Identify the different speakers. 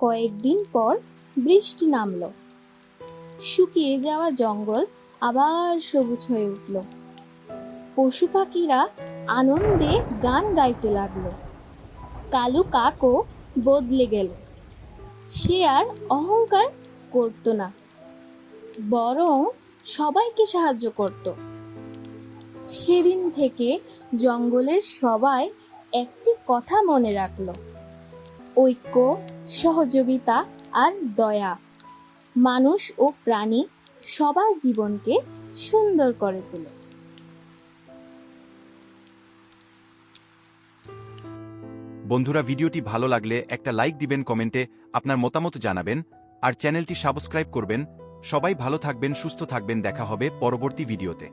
Speaker 1: কয়েকদিন পর বৃষ্টি নামল। শুকিয়ে যাওয়া জঙ্গল আবার সবুজ হয়ে উঠল। পশু পাখিরা আনন্দে গান গাইতে লাগলো। কালু কাকও বদলে গেল। সে আর অহংকার করত না, বরং সবাইকে সাহায্য করত। সেদিন থেকে জঙ্গলের সবাই একটি কথা মনে রাখলো: ঐক্য, সহযোগিতা আর দয়া মানুষ ও প্রাণী সবার জীবনকে সুন্দর করে তোলে।
Speaker 2: বন্ধুরা, ভিডিওটি ভালো লাগলে একটা লাইক দিবেন, কমেন্টে আপনার মতামত জানাবেন আর চ্যানেলটি সাবস্ক্রাইব করবেন। সবাই ভালো থাকবেন, সুস্থ থাকবেন। দেখা হবে পরবর্তী ভিডিওতে।